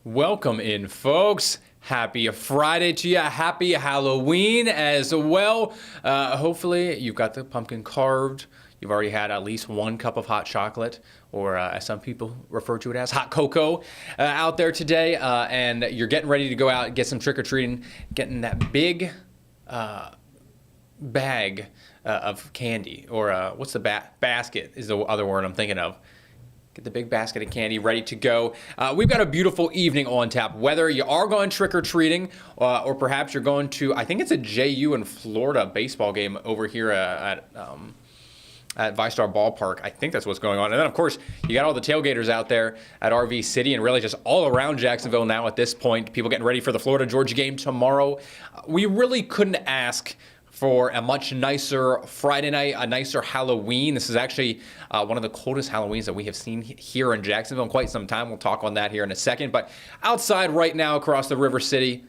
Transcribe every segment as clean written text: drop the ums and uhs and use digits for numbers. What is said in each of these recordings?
Welcome in, folks. Happy Friday to you. Happy Halloween as well. Hopefully you've got the pumpkin carved. You've already had at least one cup of hot chocolate, or as some people refer to it as, hot cocoa out there today. And you're getting ready to go out and get some trick-or-treating, getting that big bag of candy, or what's the basket is the other word I'm thinking of. Get the big basket of candy ready to go. We've got a beautiful evening on tap. Whether you are going trick-or-treating or perhaps you're going to, I think it's a JU in Florida baseball game over here at VyStar Ballpark. I think that's what's going on. And then, of course, you got all the tailgaters out there at RV City and really just all around Jacksonville now at this point. People getting ready for the Florida-Georgia game tomorrow. We really couldn't ask for a much nicer Friday night, a nicer Halloween. This is actually one of the coldest Halloweens that we have seen here in Jacksonville in quite some time. We'll talk on that here in a second. But outside right now across the River City,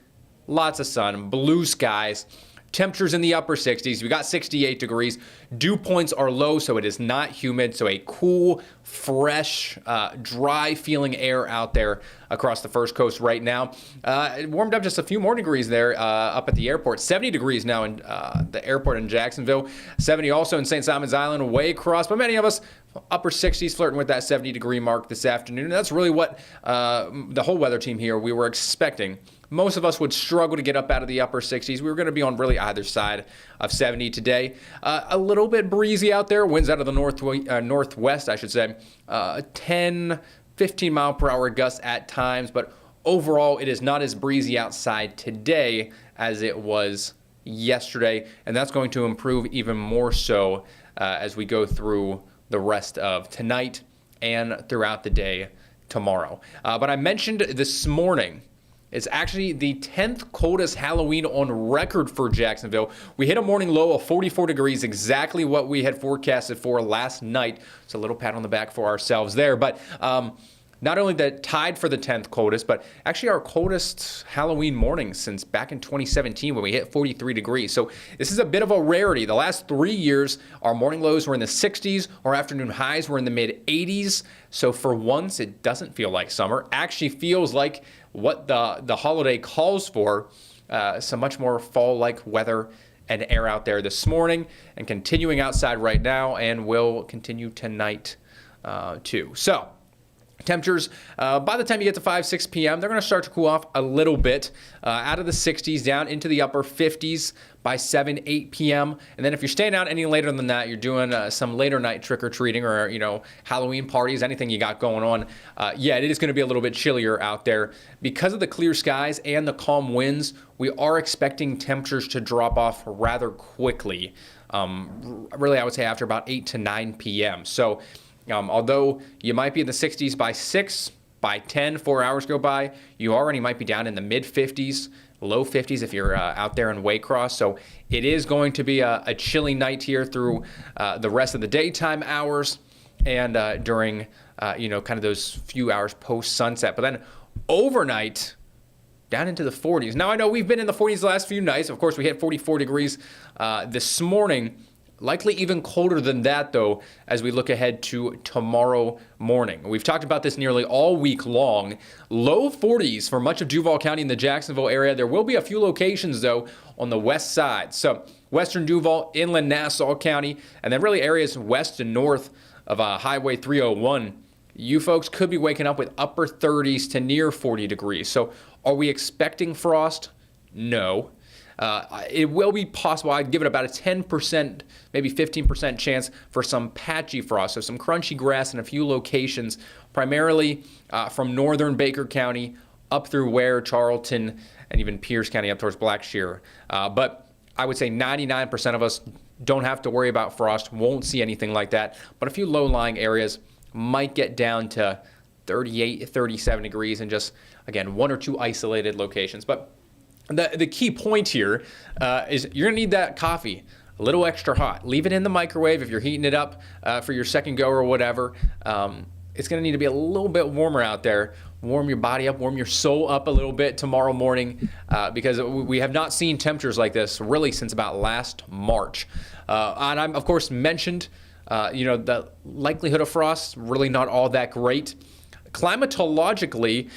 lots of sun, blue skies. Temperatures in the upper 60s. We got 68 degrees. Dew points are low, so it is not humid. So a cool, fresh, dry feeling air out there across the First Coast right now. It warmed up just a few more degrees there up at the airport. 70 degrees now in the airport in Jacksonville. 70 also in St. Simon's Island, way across. But many of us upper 60s, flirting with that 70-degree mark this afternoon. And that's really what the whole weather team here, we were expecting. Most of us would struggle to get up out of the upper 60s. We were going to be on really either side of 70 today. A little bit breezy out there. Winds out of the northwest, I should say. 10, 15 mile per hour gusts at times. But overall, it is not as breezy outside today as it was yesterday. And that's going to improve even more so as we go through the rest of tonight and throughout the day tomorrow. But I mentioned this morning, it's actually the 10th coldest Halloween on record for Jacksonville. We hit a morning low of 44 degrees, exactly what we had forecasted for last night. So a little pat on the back for ourselves there. But not only that, tied for the 10th coldest, but actually our coldest Halloween morning since back in 2017 when we hit 43 degrees. So this is a bit of a rarity. The last 3 years, our morning lows were in the 60s, our afternoon highs were in the mid 80s. So for once, it doesn't feel like summer. Actually feels like what the holiday calls for, some much more fall-like weather and air out there this morning, and continuing outside right now, and will continue tonight too. So temperatures, by the time you get to 5, 6 p.m., they're going to start to cool off a little bit, out of the 60s down into the upper 50s by 7, 8 p.m. And then if you're staying out any later than that, you're doing some later night trick-or-treating or, Halloween parties, anything you got going on, it is going to be a little bit chillier out there. Because of the clear skies and the calm winds, we are expecting temperatures to drop off rather quickly. Really, I would say after about 8 to 9 p.m. So although you might be in the 60s by 6, by 10, 4 hours go by, you already might be down in the mid-50s, low 50s if you're out there in Waycross. So it is going to be a chilly night here through the rest of the daytime hours and during, kind of those few hours post-sunset. But then overnight, down into the 40s. Now, I know we've been in the 40s the last few nights. Of course, we hit 44 degrees this morning. Likely even colder than that, though, as we look ahead to tomorrow morning. We've talked about this nearly all week long. Low 40s for much of Duval County in the Jacksonville area. There will be a few locations, though, on the west side. So western Duval, inland Nassau County, and then really areas west and north of Highway 301. You folks could be waking up with upper 30s to near 40 degrees. So are we expecting frost? No. It will be possible. I'd give it about a 10%, maybe 15% chance for some patchy frost, so some crunchy grass in a few locations, primarily from northern Baker County up through Ware, Charlton, and even Pierce County up towards Blackshear. But I would say 99% of us don't have to worry about frost, won't see anything like that. But a few low-lying areas might get down to 38, 37 degrees and just, again, one or two isolated locations. But the key point here is you're going to need that coffee a little extra hot. Leave it in the microwave if you're heating it up for your second go or whatever. It's going to need to be a little bit warmer out there. Warm your body up, warm your soul up a little bit tomorrow morning because we have not seen temperatures like this really since about last March. And I'm, of course, mentioned, the likelihood of frost, really not all that great. climatologically,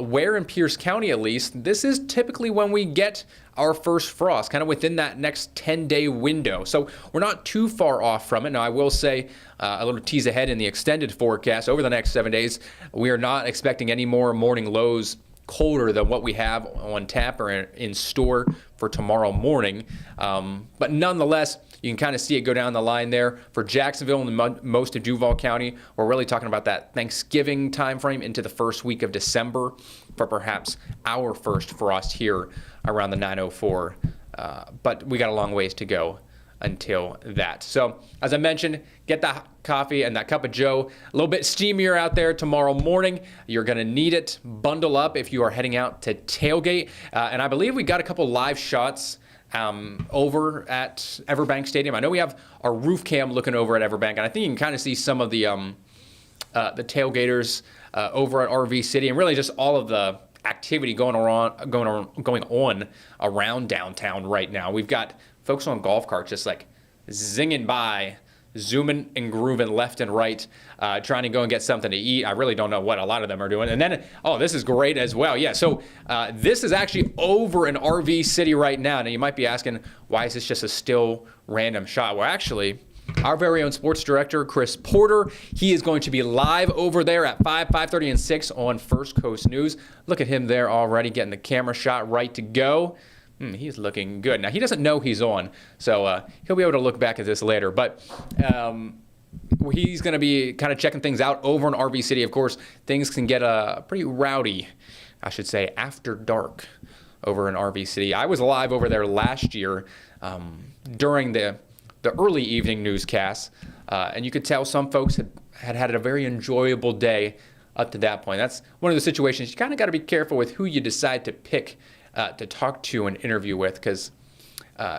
where in Pierce County at least, this is typically when we get our first frost, kind of within that next 10-day window. So we're not too far off from it. Now, I will say a little tease ahead in the extended forecast over the next 7 days, we are not expecting any more morning lows colder than what we have on tap or in store for tomorrow morning. But nonetheless, you can kind of see it go down the line there. For Jacksonville and most of Duval County, we're really talking about that Thanksgiving timeframe into the first week of December for perhaps our first frost here around the 9:04. But we got a long ways to go until that. So as I mentioned, get that coffee and that cup of joe a little bit steamier out there tomorrow morning. You're going to need it. Bundle up if you are heading out to tailgate. And I believe we got a couple live shots over at Everbank Stadium. I know we have our roof cam looking over at Everbank, and I think you can kind of see some of the tailgaters over at RV City, and really just all of the activity going on around downtown right now. We've got folks on golf carts just like zinging by, zooming and grooving left and right, trying to go and get something to eat. I really don't know what a lot of them are doing. And then, oh, this is great as well. Yeah, so this is actually over in RV City right now. Now, you might be asking, why is this just a still random shot? Well, actually, our very own sports director, Chris Porter, he is going to be live over there at 5:30, and 6 on First Coast News. Look at him there already getting the camera shot right to go. He's looking good. Now, he doesn't know he's on, so he'll be able to look back at this later. But he's going to be kind of checking things out over in RV City. Of course, things can get pretty rowdy, I should say, after dark over in RV City. I was live over there last year during the early evening newscasts, and you could tell some folks had a very enjoyable day up to that point. That's one of the situations you kind of got to be careful with who you decide to pick to talk to and interview with, because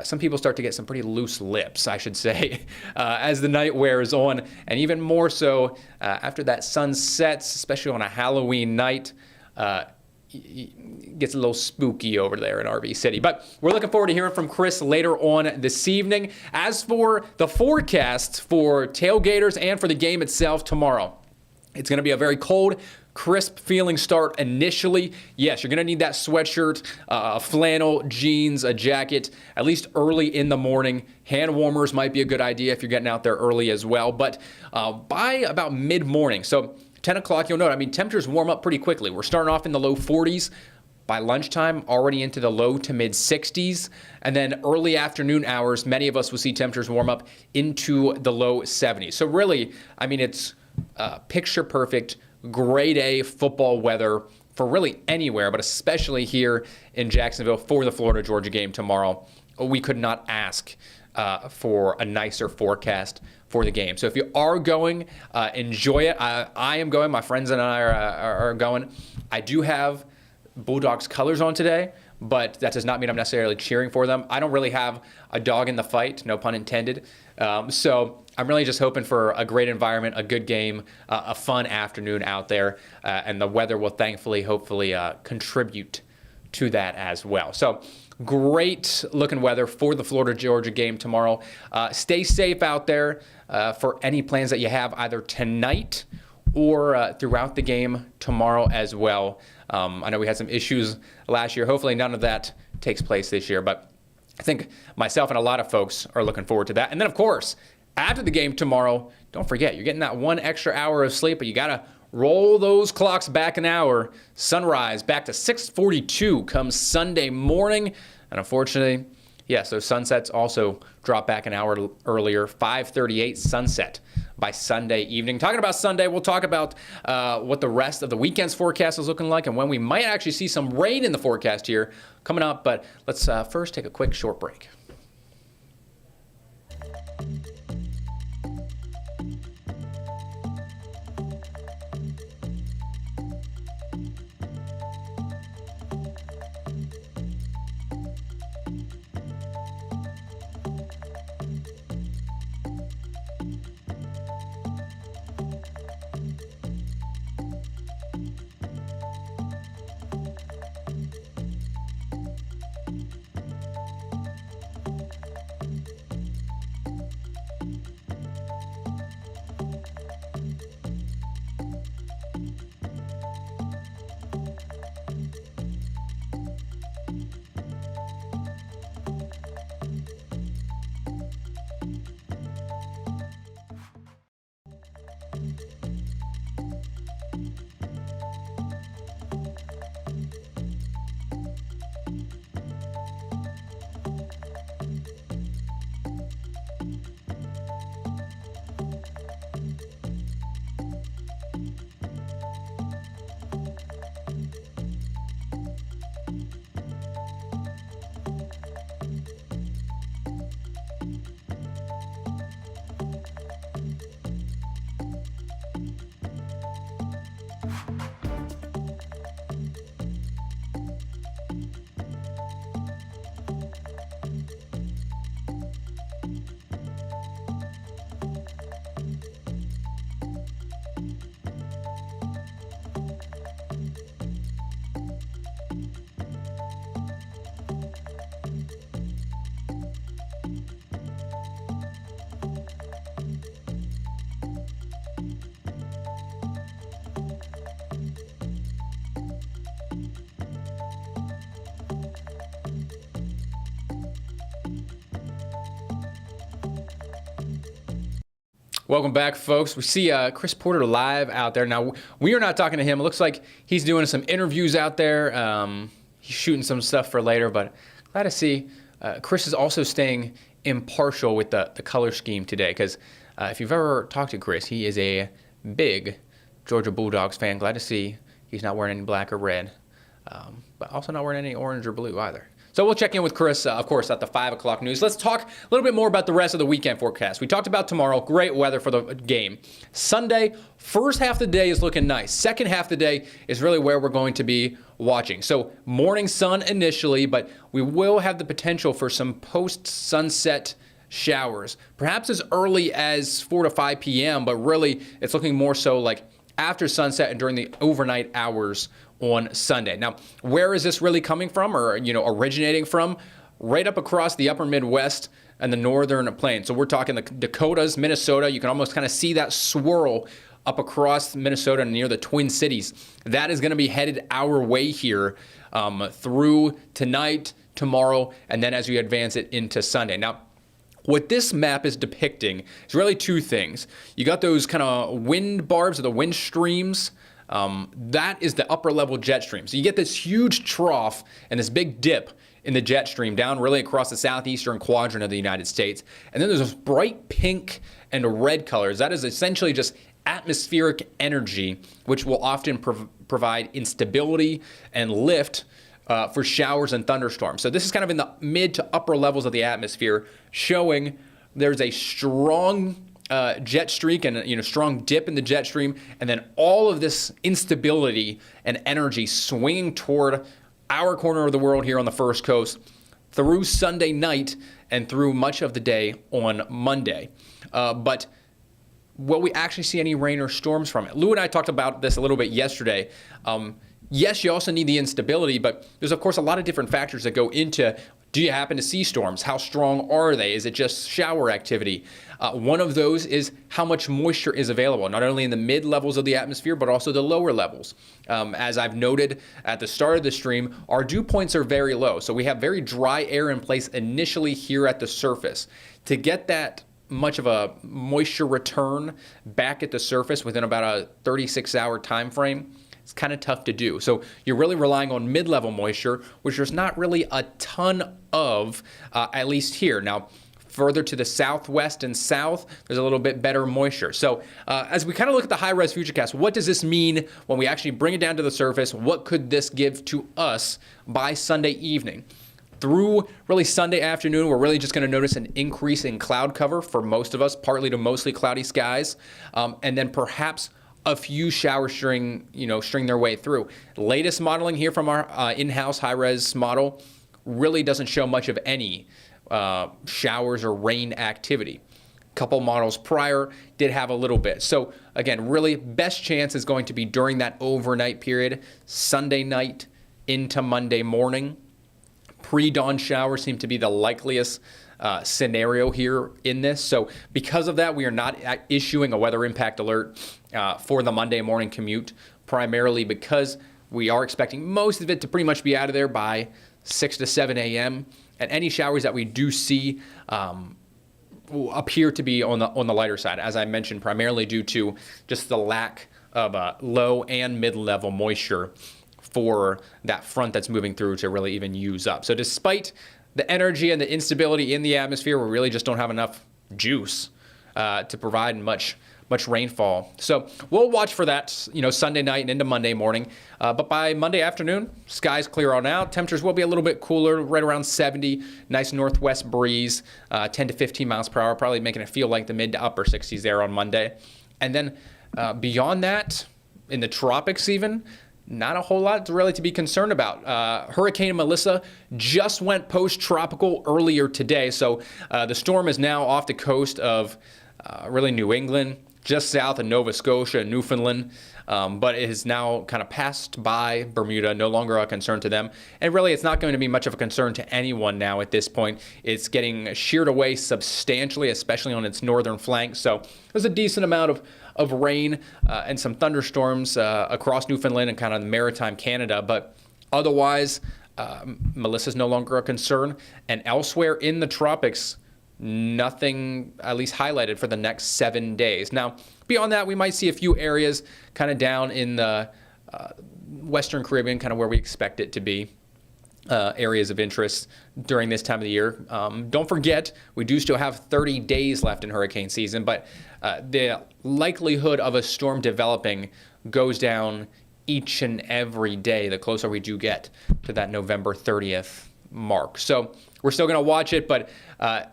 some people start to get some pretty loose lips, I should say, as the night wears on, and even more so after that sun sets, especially on a Halloween night. It gets a little spooky over there in RV City. But we're looking forward to hearing from Chris later on this evening. As for the forecast for tailgaters and for the game itself tomorrow, it's going to be a very cold, crisp feeling start initially. Yes, you're going to need that sweatshirt, flannel, jeans, a jacket, at least early in the morning. Hand warmers might be a good idea if you're getting out there early as well. But by about mid-morning, so 10 o'clock, you'll note, temperatures warm up pretty quickly. We're starting off in the low 40s. By lunchtime, already into the low to mid 60s. And then early afternoon hours, many of us will see temperatures warm up into the low 70s. So really, it's picture perfect, grade A football weather for really anywhere, but especially here in Jacksonville for the Florida-Georgia game tomorrow. We could not ask for a nicer forecast for the game. So if you are going, enjoy it. I am going. My friends and I are going. I do have Bulldogs colors on today, but that does not mean I'm necessarily cheering for them. I don't really have a dog in the fight, no pun intended. So I'm really just hoping for a great environment, a good game, a fun afternoon out there, and the weather will hopefully contribute to that as well. So great looking weather for the Florida-Georgia game tomorrow. Stay safe out there for any plans that you have either tonight or throughout the game tomorrow as well. I know we had some issues last year. Hopefully none of that takes place this year, but I think myself and a lot of folks are looking forward to that. And then, of course, after the game tomorrow, don't forget, you're getting that 1 extra hour of sleep, but you got to roll those clocks back an hour. Sunrise back to 6:42 comes Sunday morning. And unfortunately, yes, those sunsets also drop back an hour earlier, 5:38 sunset by Sunday evening. Talking about Sunday, we'll talk about what the rest of the weekend's forecast is looking like and when we might actually see some rain in the forecast here coming up. But let's first take a quick short break. Welcome back, folks. We see Chris Porter live out there. Now, we are not talking to him. It looks like he's doing some interviews out there. He's shooting some stuff for later, but glad to see Chris is also staying impartial with the color scheme today, because if you've ever talked to Chris, he is a big Georgia Bulldogs fan. Glad to see he's not wearing any black or red, but also not wearing any orange or blue either. So we'll check in with Chris, of course, at the 5 o'clock news. Let's talk a little bit more about the rest of the weekend forecast. We talked about tomorrow, great weather for the game. Sunday, first half of the day is looking nice. Second half of the day is really where we're going to be watching. So morning sun initially, but we will have the potential for some post-sunset showers, perhaps as early as 4 to 5 p.m., but really it's looking more so like after sunset and during the overnight hours on Sunday. Now, where is this really coming from, or originating from? Right up across the upper Midwest and the northern plains. So we're talking the Dakotas, Minnesota. You can almost kind of see that swirl up across Minnesota near the Twin Cities. That is going to be headed our way here through tonight, tomorrow, and then as we advance it into Sunday. Now, what this map is depicting is really two things. You got those kind of wind barbs or the wind streams. That is the upper level jet stream. So you get this huge trough and this big dip in the jet stream down really across the southeastern quadrant of the United States. And then there's those bright pink and red colors. That is essentially just atmospheric energy, which will often provide instability and lift for showers and thunderstorms. So this is kind of in the mid to upper levels of the atmosphere, showing there's a strong jet streak and strong dip in the jet stream, and then all of this instability and energy swinging toward our corner of the world here on the First Coast through Sunday night and through much of the day on Monday. But will we actually see any rain or storms from it? Lew and I talked about this a little bit yesterday. Yes, you also need the instability, but there's, of course, a lot of different factors that go into, do you happen to see storms? How strong are they? Is it just shower activity? One of those is how much moisture is available, not only in the mid levels of the atmosphere, but also the lower levels. As I've noted at the start of the stream, our dew points are very low. So we have very dry air in place initially here at the surface. To get that much of a moisture return back at the surface within about a 36-hour time frame, it's kind of tough to do. So you're really relying on mid-level moisture, which there's not really a ton of, at least here. Now, further to the southwest and south, there's a little bit better moisture. So as we kind of look at the high-res futurecast, what does this mean when we actually bring it down to the surface? What could this give to us by Sunday evening? Through really Sunday afternoon, we're really just going to notice an increase in cloud cover for most of us, partly to mostly cloudy skies, and then perhaps a few showers string their way through. Latest modeling here from our in-house high-res model really doesn't show much of any showers or rain activity. A couple models prior did have a little bit. So again, really best chance is going to be during that overnight period, Sunday night into Monday morning. Pre-dawn showers seem to be the likeliest scenario here in this. So because of that, we are not issuing a weather impact alert for the Monday morning commute, primarily because we are expecting most of it to pretty much be out of there by 6 to 7 a.m. And any showers that we do see will appear to be on the lighter side, as I mentioned, primarily due to just the lack of low and mid-level moisture for that front that's moving through to really even use up. So despite the energy and the instability in the atmosphere, we really just don't have enough juice to provide much rainfall. So we'll watch for that, Sunday night and into Monday morning. But by Monday afternoon, skies clear on out. Temperatures will be a little bit cooler, right around 70. Nice northwest breeze, 10 to 15 miles per hour, probably making it feel like the mid to upper 60s there on Monday. And then beyond that, in the tropics even, not a whole lot really to be concerned about. Hurricane Melissa just went post-tropical earlier today, so the storm is now off the coast of really New England, just south of Nova Scotia and Newfoundland, but it has now kind of passed by Bermuda, no longer a concern to them. And really, it's not going to be much of a concern to anyone now at this point. It's getting sheared away substantially, especially on its northern flank. So there's a decent amount of rain and some thunderstorms across Newfoundland and kind of maritime Canada. But otherwise, Melissa's no longer a concern. And elsewhere in the tropics, nothing at least highlighted for the next 7 days. Now, beyond that, we might see a few areas kind of down in the Western Caribbean, kind of where we expect it to be. Areas of interest during this time of the year. Don't forget, we do still have 30 days left in hurricane season, but the likelihood of a storm developing goes down each and every day the closer we do get to that November 30th mark. So we're still going to watch it, but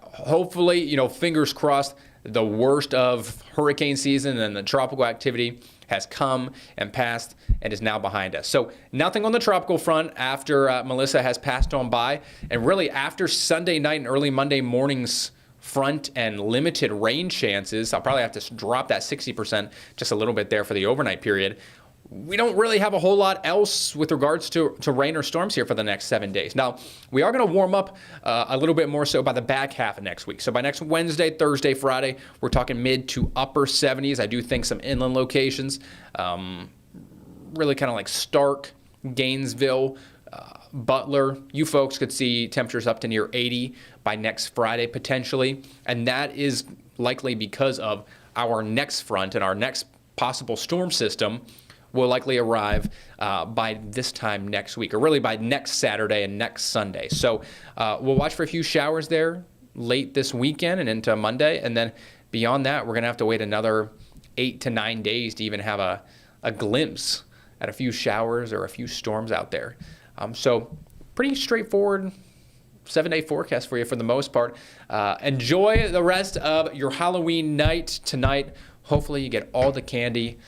hopefully, fingers crossed, the worst of hurricane season and the tropical activity has come and passed and is now behind us. So nothing on the tropical front after Melissa has passed on by. And really after Sunday night and early Monday morning's front and limited rain chances, I'll probably have to drop that 60% just a little bit there for the overnight period. We don't really have a whole lot else with regards to rain or storms here for the next 7 days. Now, we are going to warm up a little bit more so by the back half of next week. So by next Wednesday, Thursday, Friday, we're talking mid to upper 70s. I do think some inland locations, really kind of like Stark, Gainesville, Butler, you folks could see temperatures up to near 80 by next Friday potentially. And that is likely because of our next front and our next possible storm system will likely arrive by this time next week, or really by next Saturday and next Sunday. So we'll watch for a few showers there late this weekend and into Monday. And then beyond that, we're going to have to wait another 8 to 9 days to even have a glimpse at a few showers or a few storms out there. So pretty straightforward 7-day forecast for you for the most part. Enjoy the rest of your Halloween night tonight. Hopefully you get all the candy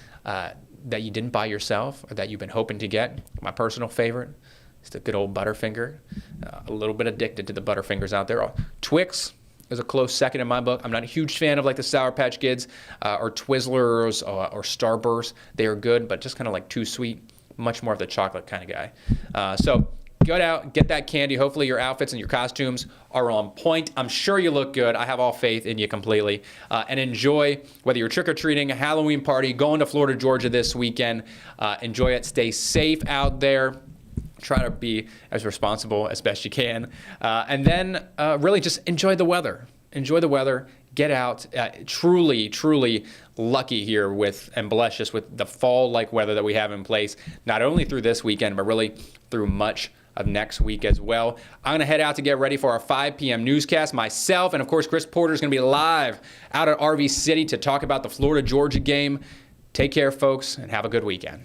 that you didn't buy yourself or that you've been hoping to get. My personal favorite is the good old Butterfinger. A little bit addicted to the Butterfingers out there. Twix is a close second in my book. I'm not a huge fan of like the Sour Patch Kids or Twizzlers or Starburst. They are good, but just kind of like too sweet. Much more of the chocolate kind of guy. So go out, get that candy. Hopefully your outfits and your costumes are on point. I'm sure you look good. I have all faith in you completely. And enjoy, whether you're trick-or-treating, a Halloween party, going to Florida, Georgia this weekend. Enjoy it. Stay safe out there. Try to be as responsible as best you can. And then really just enjoy the weather. Enjoy the weather. Get out. Truly, truly lucky here and blessed just with the fall-like weather that we have in place, not only through this weekend, but really through much of next week as well. I'm going to head out to get ready for our 5 p.m. newscast. Myself and, of course, Chris Porter is going to be live out at RV City to talk about the Florida-Georgia game. Take care, folks, and have a good weekend.